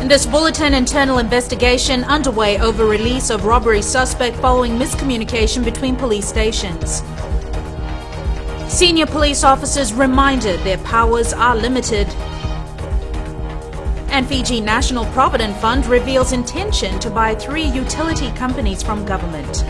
In this bulletin, internal investigation underway over release of robbery suspect following miscommunication between police stations. Senior police officers reminded their powers are limited. And Fiji National Provident Fund reveals intention to buy 3 utility companies from government.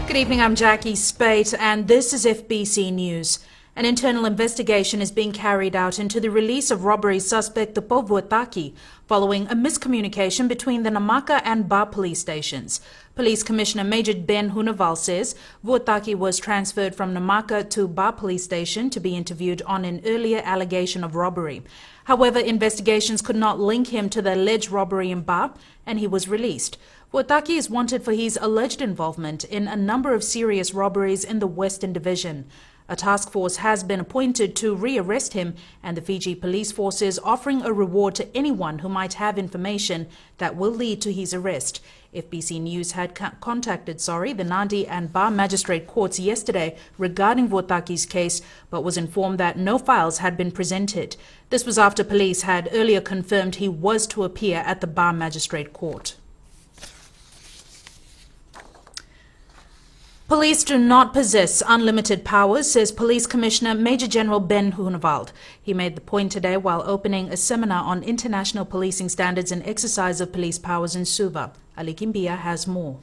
Good evening, I'm Jackie Spate and this is FBC News. An internal investigation is being carried out into the release of robbery suspect Tupo Vuotaki following a miscommunication between the Namaka and Ba police stations. Police Commissioner Major Ben Hunaval says Vuotaki was transferred from Namaka to Ba police station to be interviewed on an earlier allegation of robbery. However, investigations could not link him to the alleged robbery in Ba and he was released. Vuotaki is wanted for his alleged involvement in a number of serious robberies in the Western Division. A task force has been appointed to rearrest him, and the Fiji Police Force is offering a reward to anyone who might have information that will lead to his arrest. FBC News had contacted the Nadi and Ba Magistrate Courts yesterday regarding Vuotaki's case, but was informed that no files had been presented. This was after police had earlier confirmed he was to appear at the Ba Magistrate Court. Police do not possess unlimited powers, says Police Commissioner Major General Ben Hunaval. He made the point today while opening a seminar on international policing standards and exercise of police powers in Suva. Ali Kimbia has more.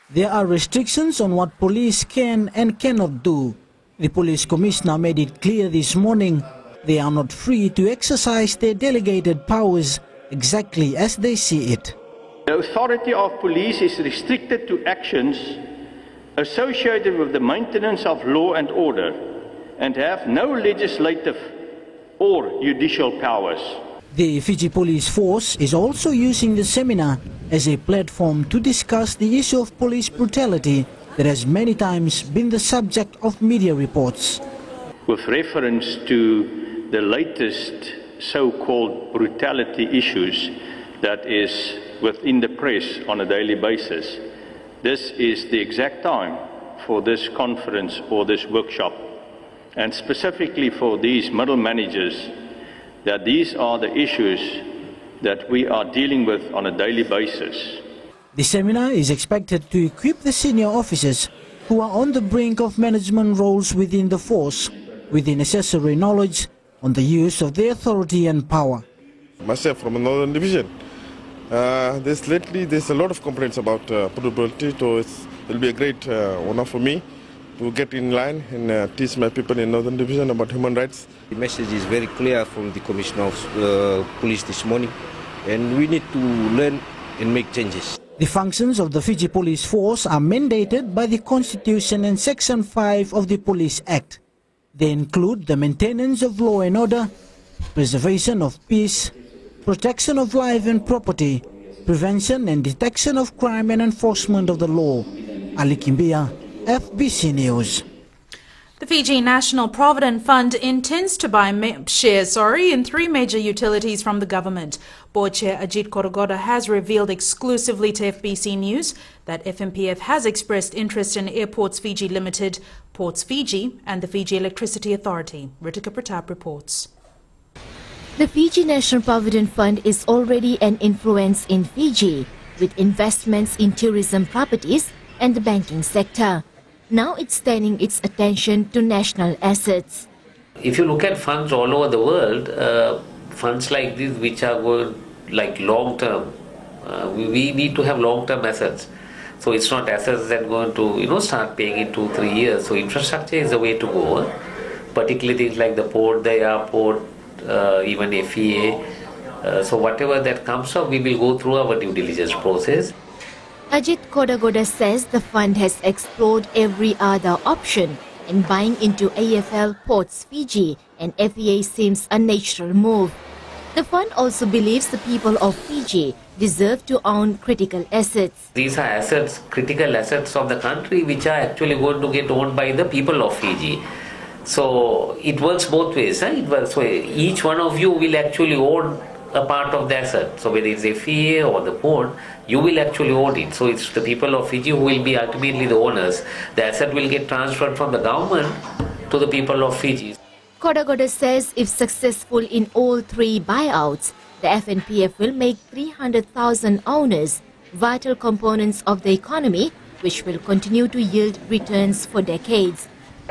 There are restrictions on what police can and cannot do. The Police Commissioner made it clear this morning they are not free to exercise their delegated powers exactly as they see it. The authority of police is restricted to actions associated with the maintenance of law and order and have no legislative or judicial powers. The Fiji Police Force is also using the seminar as a platform to discuss the issue of police brutality that has many times been the subject of media reports. With reference to the latest so-called brutality issues that is within the press on a daily basis, this is the exact time for this conference or this workshop, and specifically for these middle managers, that these are the issues that we are dealing with on a daily basis. The seminar is expected to equip the senior officers who are on the brink of management roles within the force with the necessary knowledge on the use of their authority and power. Myself from the Northern Division. There's a lot of complaints about brutality, so it'll be a great honor for me to get in line and teach my people in Northern Division about human rights. The message is very clear from the Commissioner of Police this morning, and we need to learn and make changes. The functions of the Fiji Police Force are mandated by the Constitution and Section 5 of the Police Act. They include the maintenance of law and order, preservation of peace, protection of life and property, prevention and detection of crime and enforcement of the law. Ali Kimbia, FBC News. The Fiji National Provident Fund intends to buy shares in 3 major utilities from the government. Board Chair Ajit Kodagoda has revealed exclusively to FBC News that FNPF has expressed interest in Airports Fiji Limited, Ports Fiji and the Fiji Electricity Authority. Ritika Pratap reports. The Fiji National Provident Fund is already an influence in Fiji, with investments in tourism properties and the banking sector. Now it's turning its attention to national assets. If you look at funds all over the world, funds like these which are going like long term, we need to have long term assets. So it's not assets that are going to start paying in 2-3 years. So infrastructure is the way to go, particularly things like the port, the airport, even FEA. So whatever that comes up, we will go through our due diligence process. Ajit Kodagoda says the fund has explored every other option, and buying into AFL Ports Fiji and FEA seems a natural move. The fund also believes the people of Fiji deserve to own critical assets. These are assets, critical assets of the country, which are actually going to get owned by the people of Fiji. So it works both ways. It works. So each one of you will actually own a part of the asset. So whether it's FEA or the port, you will actually own it. So it's the people of Fiji who will be ultimately the owners. The asset will get transferred from the government to the people of Fiji. Kodagoda says if successful in all three buyouts, the FNPF will make 300,000 owners vital components of the economy, which will continue to yield returns for decades.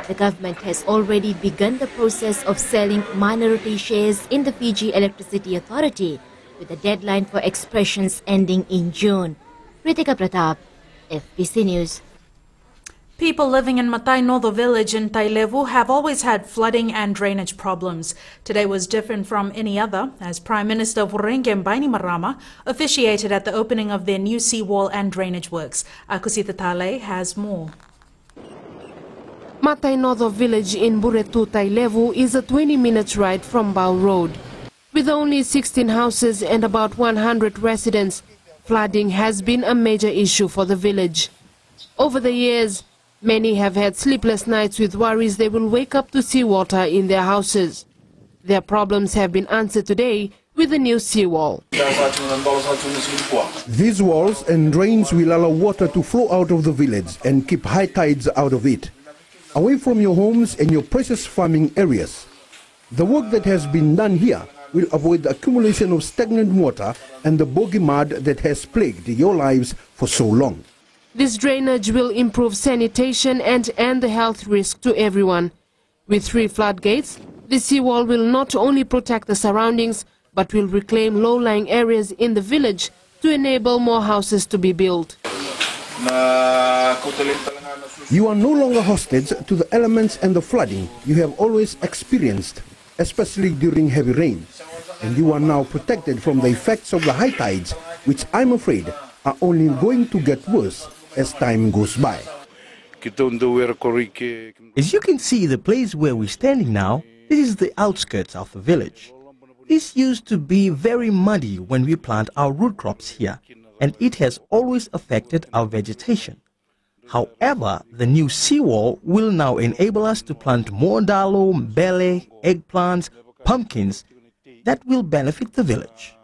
The government has already begun the process of selling minority shares in the Fiji Electricity Authority, with a deadline for expressions ending in June. Ritika Pratap, FBC News. People living in Matai Nodo village in Tailevu have always had flooding and drainage problems. Today was different from any other, as Prime Minister Vurenge Bainimarama officiated at the opening of their new seawall and drainage works. Akusita Tale has more. Matai Nodo village in Buretu, Tailevu is a 20-minute ride from Bau Road. With only 16 houses and about 100 residents, flooding has been a major issue for the village. Over the years, many have had sleepless nights with worries they will wake up to seawater in their houses. Their problems have been answered today with a new seawall. These walls and drains will allow water to flow out of the village and keep high tides out of it, away from your homes and your precious farming areas. The work that has been done here will avoid the accumulation of stagnant water and the boggy mud that has plagued your lives for so long. This drainage will improve sanitation and end the health risk to everyone. With 3 floodgates, the seawall will not only protect the surroundings, but will reclaim low-lying areas in the village to enable more houses to be built. You are no longer hostage to the elements and the flooding you have always experienced, especially during heavy rain. And you are now protected from the effects of the high tides, which I'm afraid are only going to get worse as time goes by. As you can see, the place where we're standing now, this is the outskirts of the village. This used to be very muddy when we plant our root crops here, and it has always affected our vegetation. However, the new seawall will now enable us to plant more dalo, mbele, eggplants, pumpkins that will benefit the village.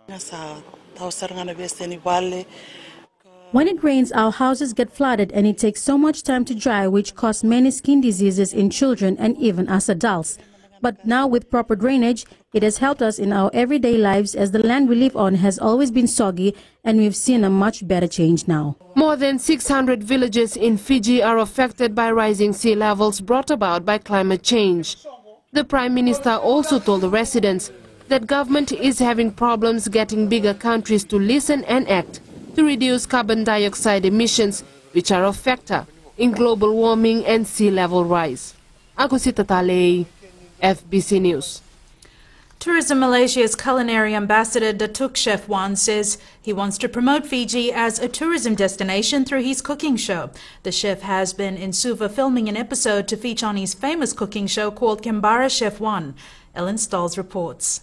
When it rains, our houses get flooded and it takes so much time to dry, which causes many skin diseases in children and even us adults. But now with proper drainage, it has helped us in our everyday lives, as the land we live on has always been soggy, and we've seen a much better change now. More than 600 villages in Fiji are affected by rising sea levels brought about by climate change. The Prime Minister also told the residents that government is having problems getting bigger countries to listen and act to reduce carbon dioxide emissions, which are a factor in global warming and sea level rise. Akusita Tale, FBC News. Tourism Malaysia's culinary ambassador Datuk Chef Wan says he wants to promote Fiji as a tourism destination through his cooking show. The chef has been in Suva filming an episode to feature on his famous cooking show called Kembara Chef Wan. Ellen Stolz reports.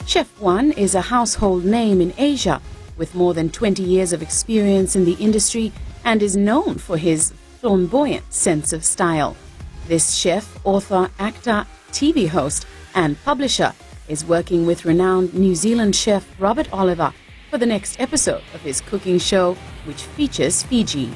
Chef Wan is a household name in Asia with more than 20 years of experience in the industry and is known for his flamboyant sense of style. This chef, author, actor, TV host and publisher is working with renowned New Zealand chef Robert Oliver for the next episode of his cooking show, which features Fiji.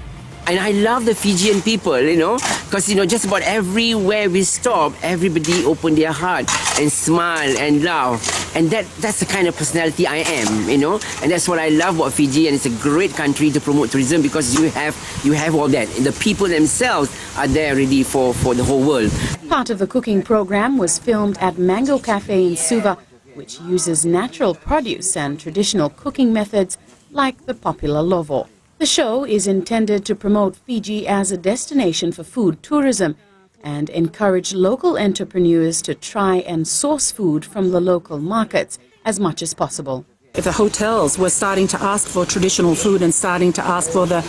And I love the Fijian people, because, just about everywhere we stop, everybody open their heart and smile and laugh. And that's the kind of personality I am, And that's what I love about Fiji, and it's a great country to promote tourism because you have all that. And the people themselves are there ready for the whole world. Part of the cooking program was filmed at Mango Cafe in Suva, which uses natural produce and traditional cooking methods like the popular lovo. The show is intended to promote Fiji as a destination for food tourism and encourage local entrepreneurs to try and source food from the local markets as much as possible. If the hotels were starting to ask for traditional food and starting to ask for the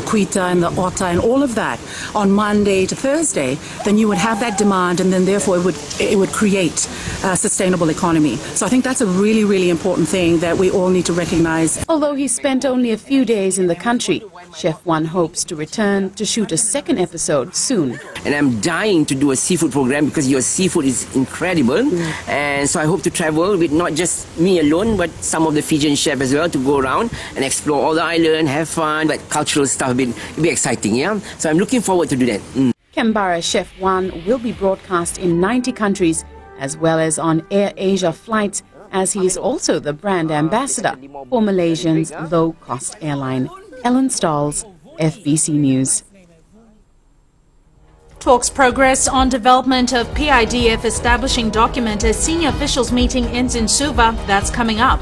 kuita and the ota and all of that on Monday to Thursday, then you would have that demand, and then therefore it would create a sustainable economy. So I think that's a really, really important thing that we all need to recognize. Although he spent only a few days in the country, Chef One hopes to return to shoot a second episode soon. And I'm dying to do a seafood program because your seafood is incredible. And so I hope to travel with not just me alone, but some of the Fijian chefs as well, to go around and explore all the island, have fun, but cultural stuff will be exciting, yeah? So I'm looking forward to do that. Canberra Chef One will be broadcast in 90 countries as well as on Air Asia flights, as he is also the brand ambassador for Malaysia's low-cost airline. Ellen Stalls, FBC News. Talks progress on development of PIDF establishing document as senior officials meeting ends in Suva. That's coming up.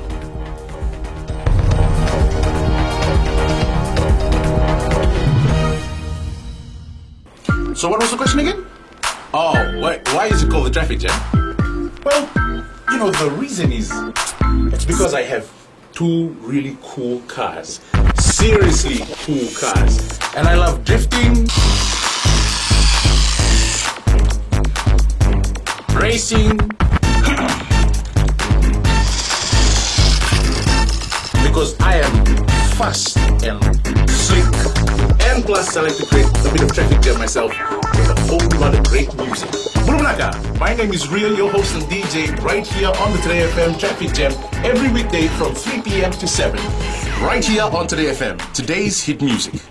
So what was the question again? Oh, why is it called the traffic jam? Well, you know, the reason is it's because I have two really cool cars. Seriously cool cars. And I love drifting, racing, because I am fast and slick. And plus, I like to create a bit of traffic jam myself with a whole lot of great music. Bulumanaga, my name is Real, your host and DJ, right here on the Today FM Traffic Jam, every weekday from 3 p.m. to 7. Right here on Today FM, today's hit music.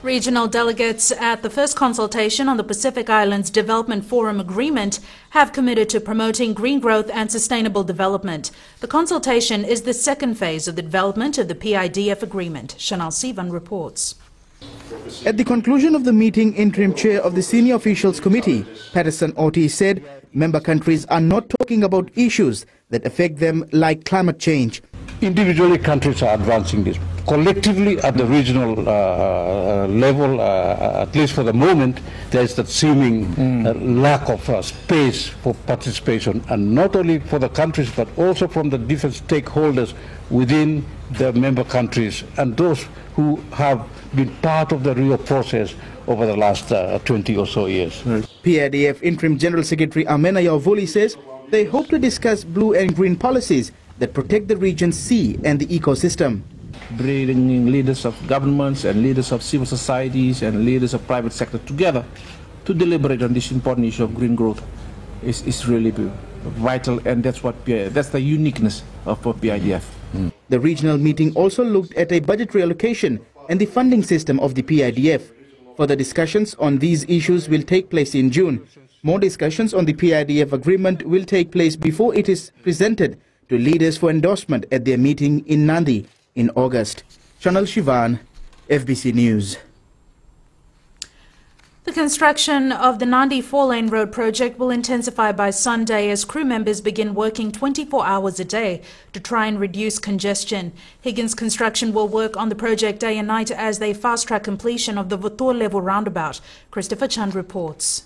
Regional delegates at the first consultation on the Pacific Islands Development Forum Agreement have committed to promoting green growth and sustainable development. The consultation is the second phase of the development of the PIDF agreement. Chanel Sivan reports. At the conclusion of the meeting, interim chair of the Senior Officials Committee, Patterson Ortiz, said member countries are not talking about issues that affect them like climate change. Individually, countries are advancing this. Collectively, at the regional level, at least for the moment, there is that seeming lack of space for participation, and not only for the countries, but also from the different stakeholders within the member countries and those who have been part of the Rio process over the last 20 or so years. PIDF Interim General Secretary Amena Yauvuli says they hope to discuss blue and green policies that protect the region's sea and the ecosystem. Bringing leaders of governments and leaders of civil societies and leaders of private sector together to deliberate on this important issue of green growth is really vital, and that's the uniqueness of PIDF. The regional meeting also looked at a budgetary allocation and the funding system of the PIDF. Further discussions on these issues will take place in June. More discussions on the PIDF agreement will take place before it is presented to leaders for endorsement at their meeting in Nandi in August. Chanel Shivan, FBC News. The construction of the Nandi 4-lane road project will intensify by Sunday as crew members begin working 24 hours a day to try and reduce congestion. Higgins Construction will work on the project day and night as they fast-track completion of the Votor level roundabout. Christopher Chand reports.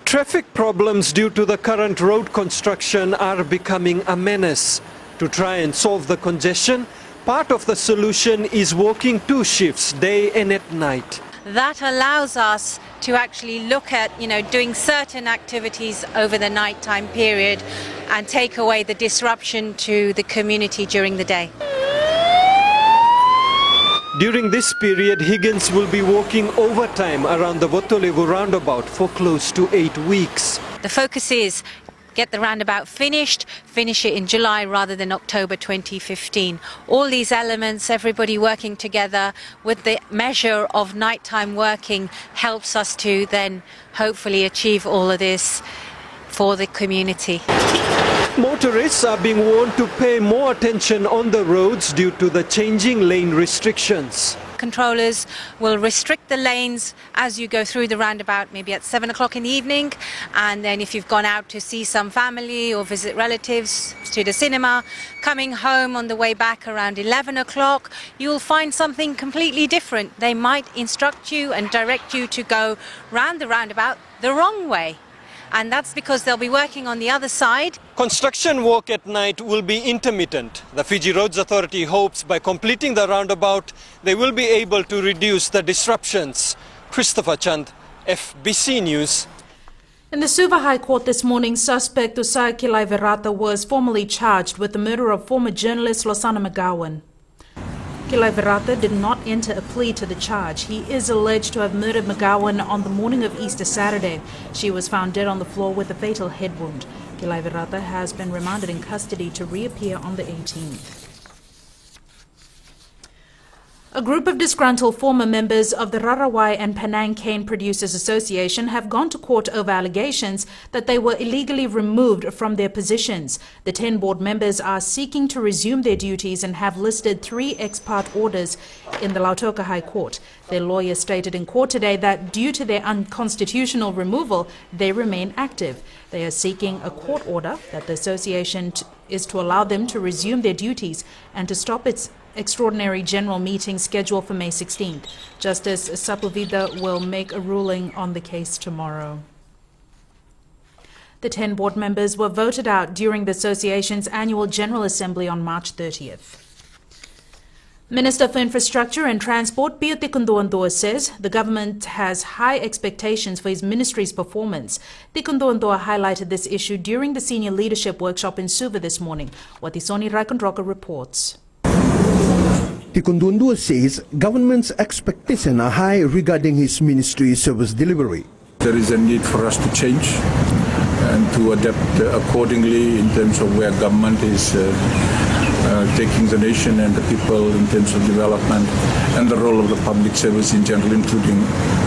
Traffic problems due to the current road construction are becoming a menace. To try and solve the congestion, part of the solution is working 2 shifts, day and at night. That allows us to actually look at, doing certain activities over the nighttime period and take away the disruption to the community during the day. During this period, Higgins will be working overtime around the Votolevu roundabout for close to 8 weeks. The focus is get the roundabout finished, finish it in July rather than October 2015. All these elements, everybody working together with the measure of nighttime working helps us to then hopefully achieve all of this for the community. Motorists are being warned to pay more attention on the roads due to the changing lane restrictions. controllers will restrict the lanes as you go through the roundabout, maybe at 7 o'clock in the evening. And then if you've gone out to see some family or visit relatives, to the cinema, coming home on the way back around 11 o'clock, you'll find something completely different. They might instruct you and direct you to go round the roundabout the wrong way. And that's because they'll be working on the other side. Construction work at night will be intermittent. The Fiji Roads Authority hopes by completing the roundabout, they will be able to reduce the disruptions. Christopher Chand, FBC News. In the Suva High Court this morning, suspect Usai Kilaiverata was formally charged with the murder of former journalist Losana McGowan. Kilaiverata did not enter a plea to the charge. He is alleged to have murdered McGowan on the morning of Easter Saturday. She was found dead on the floor with a fatal head wound. Kilaiverata has been remanded in custody to reappear on the 18th. A group of disgruntled former members of the Rarawai and Penang Cane Producers Association have gone to court over allegations that they were illegally removed from their positions. The 10 board members are seeking to resume their duties and have listed 3 ex parte orders in the Lautoka High Court. Their lawyer stated in court today that due to their unconstitutional removal, they remain active. They are seeking a court order that the association is to allow them to resume their duties and to stop its extraordinary general meeting scheduled for May 16th. Justice Sapuvida will make a ruling on the case tomorrow. The 10 board members were voted out during the association's annual General Assembly on March 30th. Minister for Infrastructure and Transport, Pio Tikundoandoa, says the government has high expectations for his ministry's performance. Tikundoandoa highlighted this issue during the senior leadership workshop in Suva this morning. Watisoni Raikondroka reports. Tikundoandoa says government's expectations are high regarding his ministry's service delivery. There is a need for us to change and to adapt accordingly in terms of where government is taking the nation and the people in terms of development and the role of the public service in general, including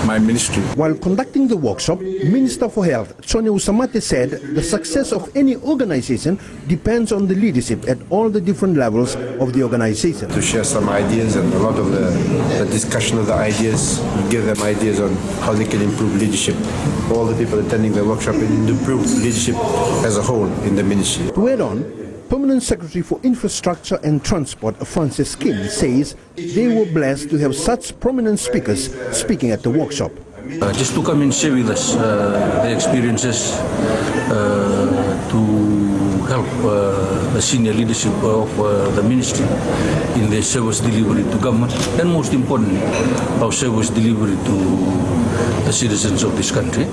my ministry. While conducting the workshop, Minister for Health, Sonia Usamate, said the success of any organization depends on the leadership at all the different levels of the organization. To share some ideas and a lot of the discussion of the ideas, give them ideas on how they can improve leadership. All the people attending the workshop and improve leadership as a whole in the ministry. To add on, Permanent Secretary for Infrastructure and Transport, Francis Kim, says they were blessed to have such prominent speakers speaking at the workshop. Just to come and share with us their experiences to help the senior leadership of the ministry in their service delivery to government, and most importantly, our service delivery to the citizens of this country.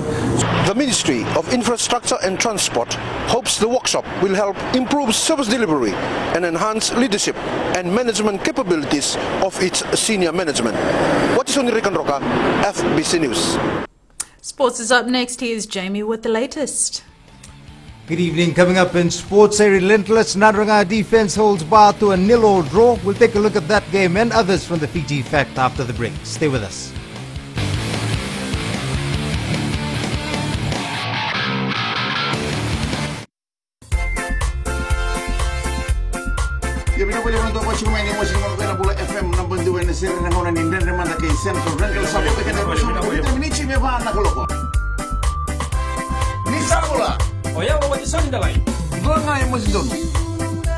The Ministry of Infrastructure and Transport hopes the workshop will help improve service delivery and enhance leadership and management capabilities of its senior management. Watisoni Raikondroka, FBC News. Sports is up next. Here's Jamie with the latest. Good evening. Coming up in sports, a relentless Nadranga defense holds bar to a 0-0 draw. We'll take a look at that game and others from the Fiji Fact after the break. Stay with us. Ya vino voy a hablar con Chuma y no voy a hablar con FM number 2 en ese rengo en Indra remanda que centro rengo sabe que no es minichi me va na koloko. Ni sabola. Oya wa wati sonda lai. Ngona e mosdon.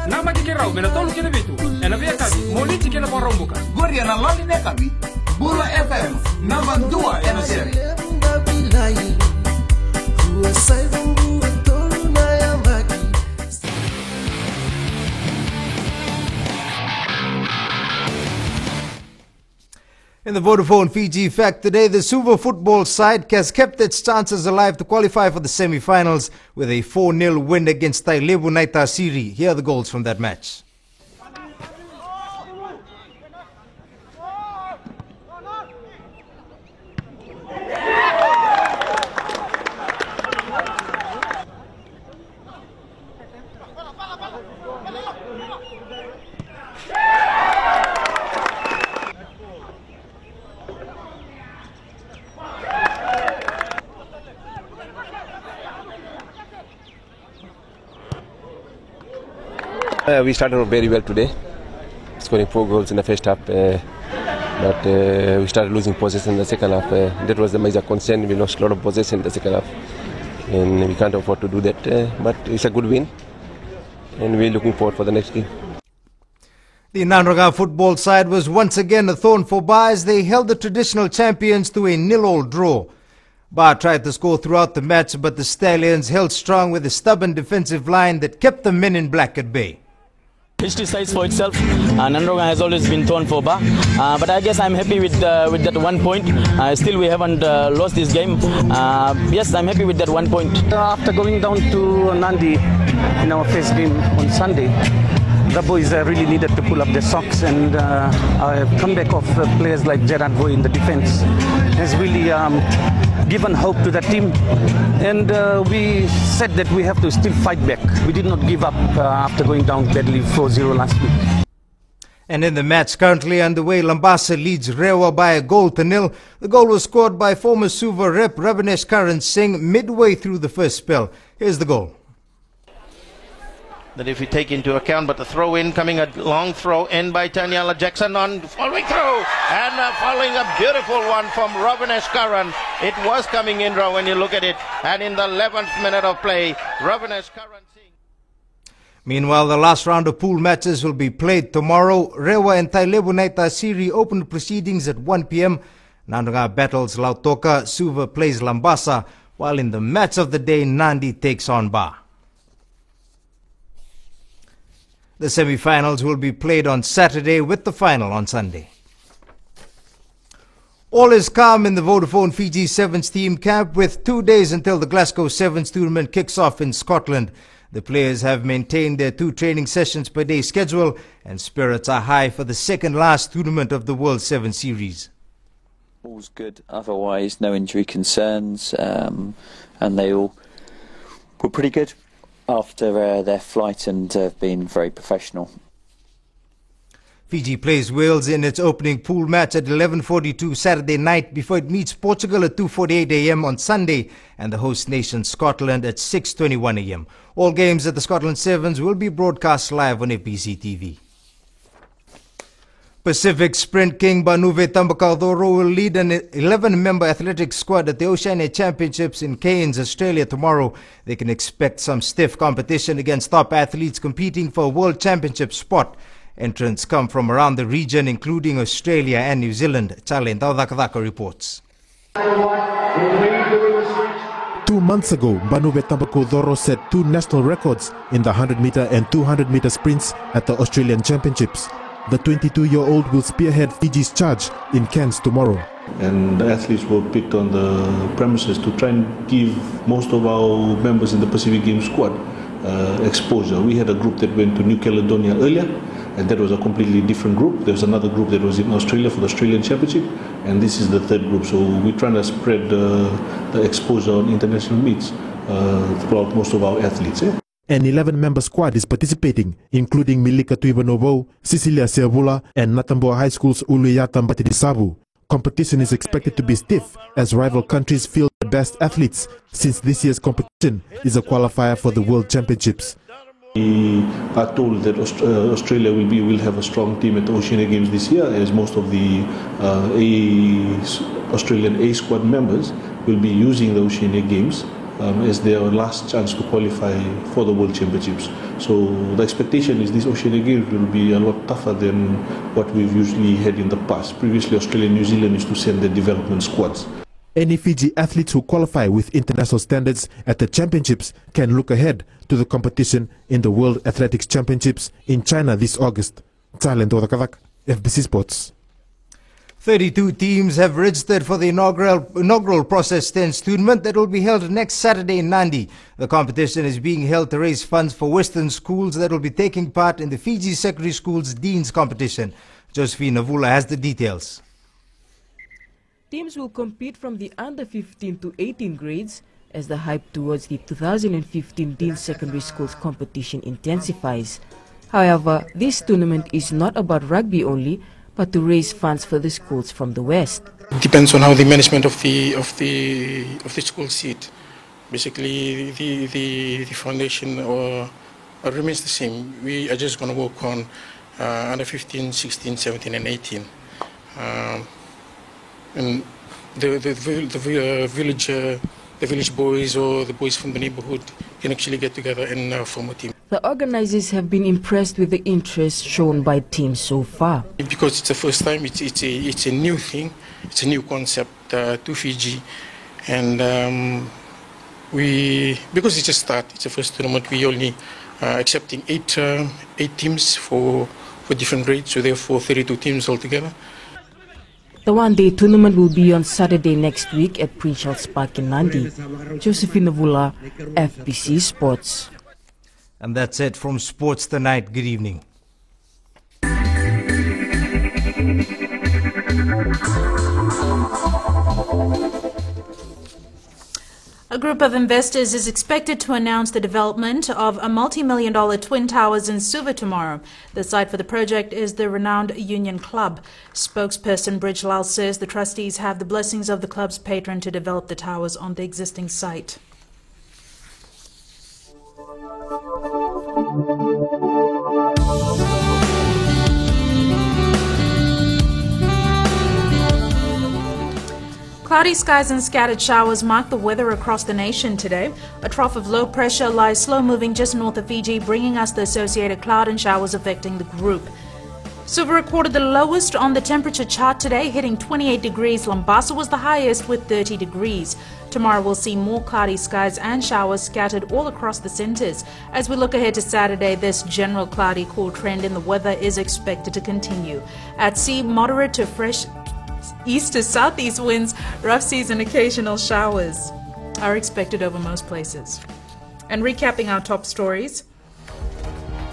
Nama dikirau mena tolu kene bitu. Ena via kabi moli tikena porombuka. Goria na lali ne kabi. Bula FM number 2 en ese. In the Vodafone Fiji Fact today, the Suva football side has kept its chances alive to qualify for the semi-finals with a 4-0 win against Tailebu Naitasiri. Here are the goals from that match. We started off very well today, scoring 4 goals in the first half. But but we started losing possession in the second half. That was the major concern. We lost a lot of possession in the second half, and we can't afford to do that. But it's a good win, and we're looking forward for the next game. The Nandraga football side was once again a thorn for Ba as they held the traditional champions to a 0-0 draw. Ba tried to score throughout the match, but the Stallions held strong with a stubborn defensive line that kept the men in black at bay. History says for itself. Nandraga has always been torn for Ba, but I guess I'm happy with that 1 point. Still, we haven't lost this game. Yes, I'm happy with that 1 point. After going down to Nandi in our first game on Sunday, the boys really needed to pull up their socks, and a comeback of players like Gerard Boy in the defense has really given hope to the team, and we said that we have to still fight back. We did not give up after going down badly 4-0 last week. And in the match currently underway, Lambasa leads Rewa by a 1-0. The goal was scored by former Suva rep Ravinesh Karan Singh midway through the first spell. Here's the goal. That if we take into account, but the throw in coming, a long throw in by Tanyala Jackson on following through, and following a beautiful one from Ravinesh Karan. It was coming in raw when you look at it, and in the 11th minute of play, Ravinesh Karan. Meanwhile, the last round of pool matches will be played tomorrow. Rewa and Tailebu Naita Siri open proceedings at 1 p.m. Nandraga battles Lautoka, Suva plays Lambasa, while in the match of the day, Nandi takes on Ba. The semi-finals will be played on Saturday with the final on Sunday. All is calm in the Vodafone Fiji Sevens team camp with 2 days until the Glasgow Sevens tournament kicks off in Scotland. The players have maintained their 2 training sessions per day schedule, and spirits are high for the second last tournament of the World Sevens Series. All's good otherwise, no injury concerns, and they all were pretty good after their flight and have been very professional. Fiji plays Wales in its opening pool match at 11:42 Saturday night before it meets Portugal at 2:48 a.m. on Sunday and the host nation Scotland at 6:21 a.m. All games at the Scotland Sevens will be broadcast live on FBC TV. Pacific Sprint King Banuve Tambakaudoro will lead an 11-member athletics squad at the Oceania Championships in Cairns, Australia tomorrow. They can expect some stiff competition against top athletes competing for a World Championship spot. Entrants come from around the region, including Australia and New Zealand. Charlie Ndadakadaka reports. 2 months ago, Banuve Tambakaudoro set 2 national records in the 100-meter and 200-meter sprints at the Australian Championships. The 22-year-old will spearhead Fiji's charge in Cairns tomorrow. And the athletes were picked on the premises to try and give most of our members in the Pacific Games squad exposure. We had a group that went to New Caledonia earlier, and that was a completely different group. There was another group that was in Australia for the Australian Championship, and this is the third group. So we're trying to spread the exposure on international meets throughout most of our athletes. An 11-member squad is participating, including Milika Tuivanovo, Cecilia Seavula, and Natamboa High School's Uluyata Mbatidisabu. Competition is expected to be stiff as rival countries field the best athletes, since this year's competition is a qualifier for the World Championships. We are told that Australia will have a strong team at the Oceania Games this year, as most of the Australian A squad members will be using the Oceania Games as their last chance to qualify for the World Championships. So the expectation is this Oceania Games will be a lot tougher than what we've usually had in the past. Previously, Australia and New Zealand used to send their development squads. Any Fiji athletes who qualify with international standards at the championships can look ahead to the competition in the World Athletics Championships in China this August. Thailand Odakadak, FBC Sports. 32 teams have registered for the inaugural Process 10 tournament that will be held next Saturday in Nandi. The competition is being held to raise funds for Western schools that will be taking part in the Fiji Secondary Schools Deans competition. Josephine Navula has the details. Teams will compete from the under 15 to 18 grades as the hype towards the 2015 Deans Secondary Schools competition intensifies. However, this tournament is not about rugby only, but to raise funds for the schools from the West. It depends on how the management of the school see it. Basically, the foundation remains the same. We are just going to work on under 15, 16, 17 and 18. and the village boys or the boys from the neighborhood can actually get together and form a team. The organizers have been impressed with the interest shown by teams so far. Because it's the first time, it's a new thing, it's a new concept to Fiji, and because it's a start, it's the first tournament, we only accepting eight teams for different grades, so therefore 32 teams altogether. The one-day tournament will be on Saturday next week at Prince Charles Park in Nandi. Josephine Vula, FBC Sports. And that's it from Sports Tonight. Good evening. A group of investors is expected to announce the development of a multi-million-dollar twin towers in Suva tomorrow. The site for the project is the renowned Union Club. Spokesperson Bridge Lal says the trustees have the blessings of the club's patron to develop the towers on the existing site. Cloudy skies and scattered showers mark the weather across the nation today. A trough of low pressure lies slow-moving just north of Fiji, bringing us the associated cloud and showers affecting the group. Suva recorded the lowest on the temperature chart today, hitting 28 degrees. Lambasa was the highest with 30 degrees. Tomorrow we'll see more cloudy skies and showers scattered all across the centres. As we look ahead to Saturday, this general cloudy cool trend in the weather is expected to continue. At sea, moderate to fresh east to southeast winds, rough seas and occasional showers are expected over most places. And recapping our top stories.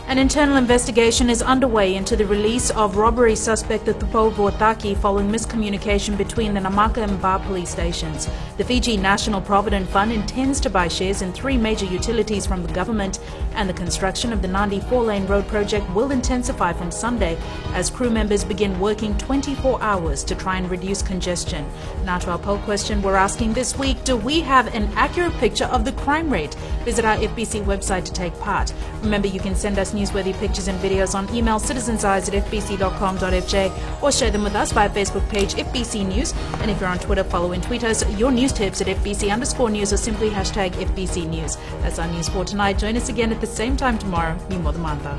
An internal investigation is underway into the release of robbery suspect the Tupovo Otaki following miscommunication between the Namaka and Ba police stations. The Fiji National Provident Fund intends to buy shares in 3 major utilities from the government, and the construction of the Nandi 4-lane road project will intensify from Sunday as crew members begin working 24 hours to try and reduce congestion. Now to our poll question we're asking this week, do we have an accurate picture of the crime rate? Visit our FBC website to take part. Remember, you can send us newsworthy pictures and videos on email citizenseyes@fbc.com.fj or share them with us via Facebook page FBC News. And if you're on Twitter, follow and tweet us your news tips at FBC_news or simply #FBC News. That's our news for tonight. Join us again at the same time tomorrow. Ni Modamanta.